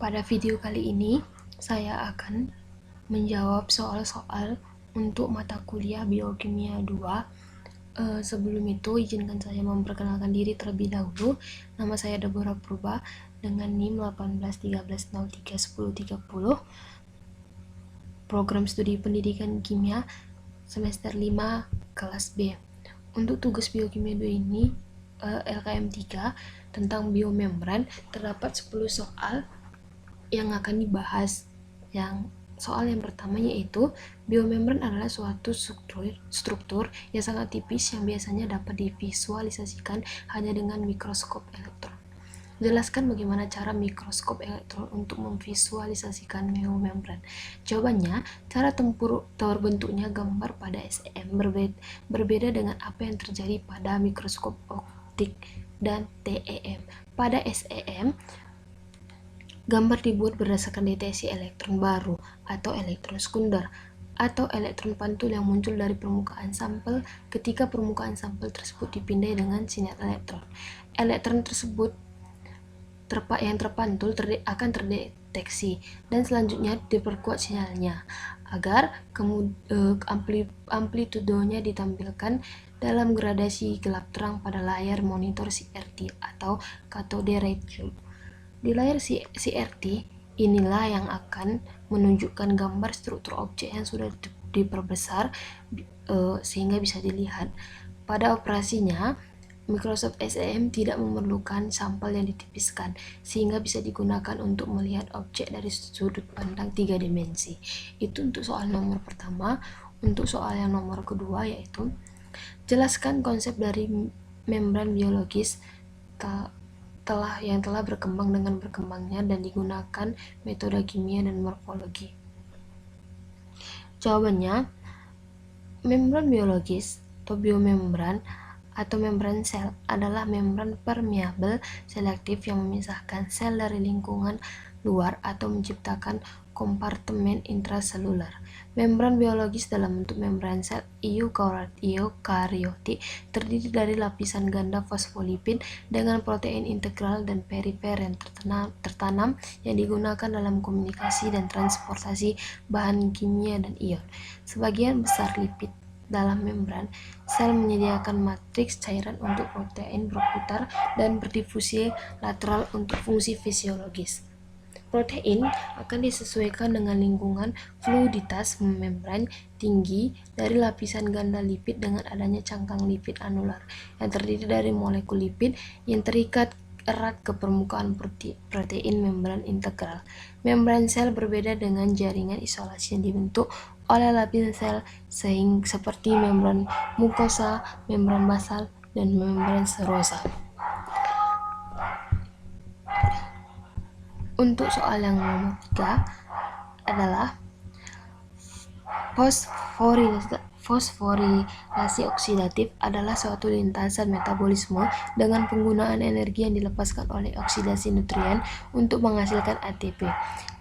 Pada video kali ini, saya akan menjawab soal-soal untuk mata kuliah Biokimia 2. Sebelum itu, izinkan saya memperkenalkan diri terlebih dahulu. Nama saya Deborah Purba dengan NIM 1813031030. Program Studi Pendidikan Kimia semester 5 kelas B. Untuk tugas Biokimia 2 ini, LKM 3 tentang biomembran, terdapat 10 soal yang akan dibahas. Soal yang pertama yaitu biomembran adalah suatu struktur yang sangat tipis yang biasanya dapat divisualisasikan hanya dengan mikroskop elektron. Jelaskan bagaimana cara mikroskop elektron untuk memvisualisasikan biomembran. Jawabannya, cara terbentuknya gambar pada SEM berbeda dengan apa yang terjadi pada mikroskop optik dan TEM. Pada SEM, gambar dibuat berdasarkan deteksi elektron baru atau elektron sekunder atau elektron pantul yang muncul dari permukaan sampel ketika permukaan sampel tersebut dipindai dengan sinar elektron. Elektron tersebut yang terpantul akan terdeteksi dan selanjutnya diperkuat sinyalnya agar amplitudenya ditampilkan dalam gradasi gelap terang pada layar monitor CRT atau cathode ray tube. Di layar CRT inilah yang akan menunjukkan gambar struktur objek yang sudah diperbesar sehingga bisa dilihat. Pada operasinya, Microsoft SEM tidak memerlukan sampel yang ditipiskan, sehingga bisa digunakan untuk melihat objek dari sudut pandang 3 dimensi. Itu untuk soal nomor pertama. Untuk soal yang nomor kedua yaitu, jelaskan konsep dari membran biologis yang telah berkembang dengan berkembangnya dan digunakan metode kimia dan morfologi. Jawabannya, membran biologis atau biomembran atau membran sel adalah membran permeabel selektif yang memisahkan sel dari lingkungan luar atau menciptakan kompartemen intraseluler. Membran biologis dalam bentuk membran sel eukariotik terdiri dari lapisan ganda fosfolipid dengan protein integral dan perifer yang tertanam yang digunakan dalam komunikasi dan transportasi bahan kimia dan ion. Sebagian besar lipid dalam membran sel menyediakan matriks cairan untuk protein berputar dan berdifusi lateral untuk fungsi fisiologis. Protein akan disesuaikan dengan lingkungan fluiditas membran tinggi dari lapisan ganda lipid dengan adanya cangkang lipid anular yang terdiri dari molekul lipid yang terikat erat ke permukaan protein membran integral. Membran sel berbeda dengan jaringan isolasi yang dibentuk oleh lapisan sel seperti membran mukosa, membran basal, dan membran serosa. Untuk soal yang nomor 3 adalah fosforilasi oksidatif adalah suatu lintasan metabolisme dengan penggunaan energi yang dilepaskan oleh oksidasi nutrien untuk menghasilkan ATP.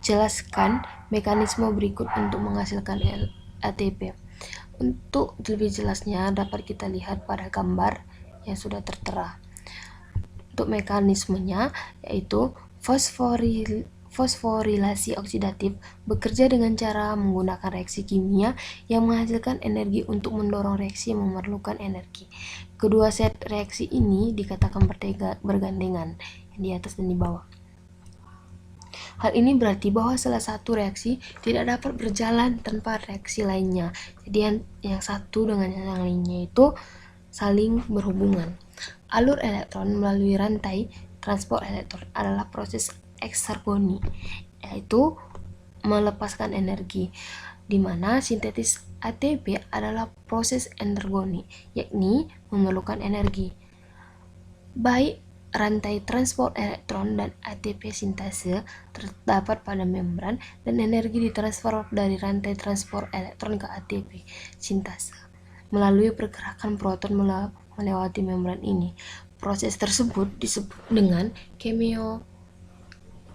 Jelaskan mekanisme berikut untuk menghasilkan ATP. Untuk lebih jelasnya dapat kita lihat pada gambar yang sudah tertera. Untuk mekanismenya yaitu fosforilasi oksidatif bekerja dengan cara menggunakan reaksi kimia yang menghasilkan energi untuk mendorong reaksi yang memerlukan energi. Kedua set reaksi ini dikatakan bergandengan, yang di atas dan di bawah. Hal ini berarti bahwa salah satu reaksi tidak dapat berjalan tanpa reaksi lainnya. Jadi yang satu dengan yang lainnya itu saling berhubungan. Alur elektron melalui rantai transport elektron adalah proses eksergoni, yaitu melepaskan energi, di mana sintesis ATP adalah proses endergoni, yakni memerlukan energi. Baik rantai transport elektron dan ATP sintase terdapat pada membran dan energi ditransfer dari rantai transport elektron ke ATP sintase melalui pergerakan proton melewati membran ini. Proses tersebut disebut dengan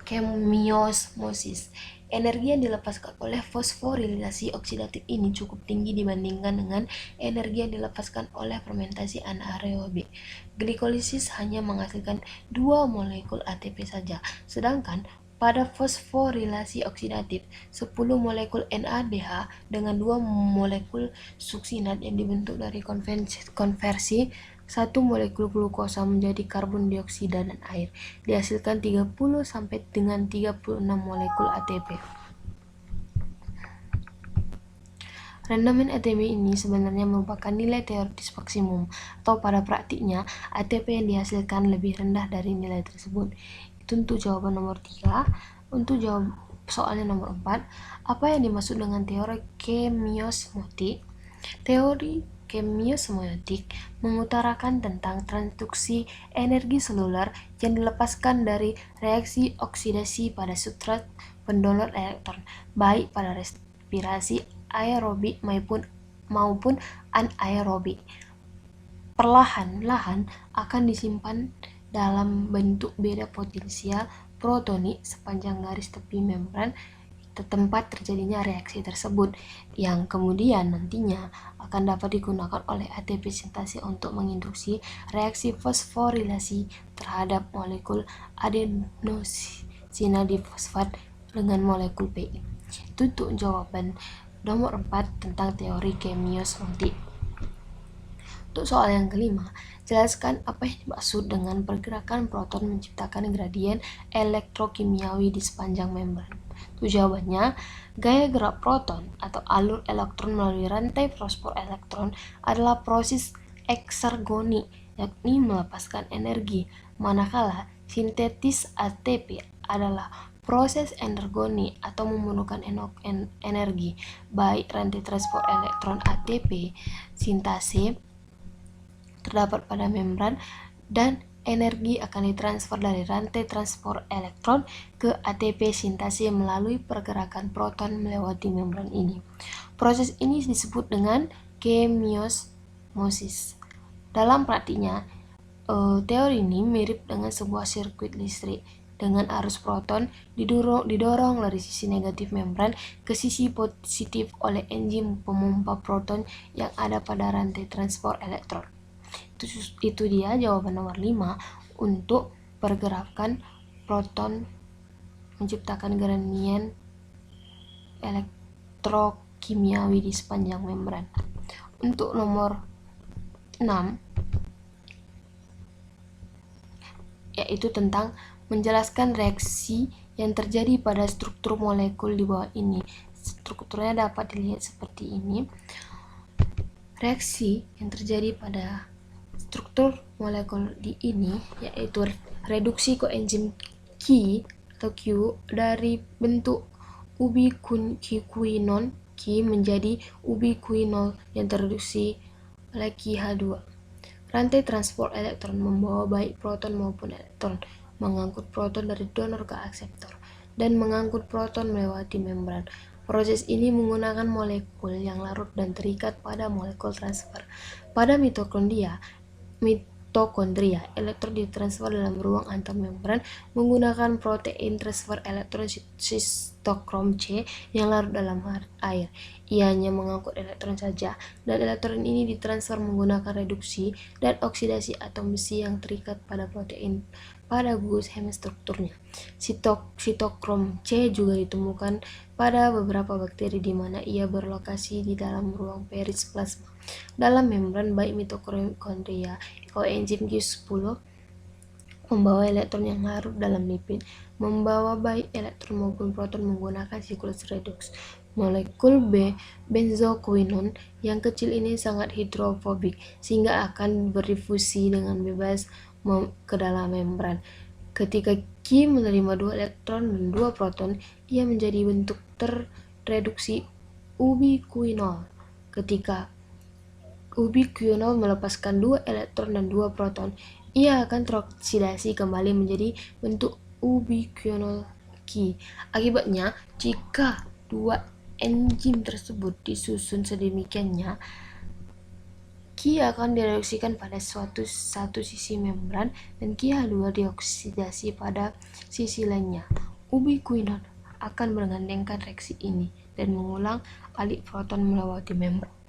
kemiosmosis. Energi yang dilepaskan oleh fosforilasi oksidatif ini cukup tinggi dibandingkan dengan energi yang dilepaskan oleh fermentasi anaerobik. Glikolisis hanya menghasilkan 2 molekul ATP saja, sedangkan Pada fosforilasi oksidatif, 10 molekul NADH dengan 2 molekul suksinat yang dibentuk dari konversi 1 molekul glukosa menjadi karbon dioksida dan air, dihasilkan 30 sampai dengan 36 molekul ATP. Rendaman ATP ini sebenarnya merupakan nilai teoritis maksimum, atau pada praktiknya ATP yang dihasilkan lebih rendah dari nilai tersebut. Itu untuk jawaban nomor 3. Untuk jawab soalnya nomor 4, apa yang dimaksud dengan teori kemiosmotik? Teori kemiosmotik mengutarakan tentang transduksi energi seluler yang dilepaskan dari reaksi oksidasi pada substrat pendonor elektron, baik pada respirasi aerobik maupun anaerobik. Perlahan-lahan akan disimpan dalam bentuk beda potensial protonik sepanjang garis tepi membran tempat terjadinya reaksi tersebut, yang kemudian nantinya akan dapat digunakan oleh ATP sintase untuk menginduksi reaksi fosforilasi terhadap molekul adenosinadifosfat dengan molekul PI. Itu untuk jawaban nomor 4 tentang teori kemiosmotik. Untuk soal yang kelima, jelaskan apa yang dimaksud dengan pergerakan proton menciptakan gradien elektrokimiawi di sepanjang membran. Untuk jawabannya, gaya gerak proton atau alur elektron melalui rantai fosfor elektron adalah proses eksergoni, yakni melepaskan energi, manakala sintetis ATP adalah proses energoni atau memerlukan energi, baik rantai transport elektron ATP sintase terdapat pada membran dan energi akan ditransfer dari rantai transport elektron ke ATP sintase melalui pergerakan proton melewati membran ini. Proses ini disebut dengan kemiosmosis. Dalam praktiknya, teori ini mirip dengan sebuah sirkuit listrik dengan arus proton didorong dari sisi negatif membran ke sisi positif oleh enzim pemompa proton yang ada pada rantai transport elektron. Itu dia jawaban nomor 5 untuk pergerakan proton menciptakan gradien elektrokimiawi di sepanjang membran. Untuk nomor 6, yaitu tentang menjelaskan reaksi yang terjadi pada struktur molekul di bawah ini. Strukturnya dapat dilihat seperti ini. Reaksi yang terjadi pada struktur molekul di ini yaitu reduksi koenzim Q atau Q dari bentuk ubiquinol Q menjadi ubiquinol yang terreduksi oleh QH2. Rantai transport elektron membawa baik proton maupun elektron, mengangkut proton dari donor ke akseptor, dan mengangkut proton melewati membran. Proses ini menggunakan molekul yang larut dan terikat pada molekul transfer. Pada mitokondria, elektron ditransfer dalam ruang antarmembran menggunakan protein transfer elektron sitokrom C yang larut dalam air. Ia hanya mengangkut elektron saja, dan elektron ini ditransfer menggunakan reduksi dan oksidasi atom besi yang terikat pada protein pada gugus hemistrukturnya. Sitokrom C juga ditemukan pada beberapa bakteri di mana ia berlokasi di dalam ruang perisplasma. Dalam membran baik mitokondria, koenzim Q10 membawa elektron yang larut dalam lipid, membawa baik elektron maupun proton menggunakan siklus redoks. Molekul B, benzoquinone, yang kecil ini sangat hidrofobik sehingga akan berdifusi dengan bebas ke dalam membran. Ketika Q menerima 2 elektron dan 2 proton, ia menjadi bentuk terreduksi ubiquinol. Ketika ubiquinol melepaskan 2 elektron dan 2 proton, ia akan teroksidasi kembali menjadi bentuk ubiquinol Q. Akibatnya, jika 2 enzim tersebut disusun sedemikiannya, Q akan direduksikan pada satu sisi membran dan QH2 dioksidasi pada sisi lainnya. Ubiquinol akan menggandengkan reaksi ini dan mengulang alik proton melewati membran.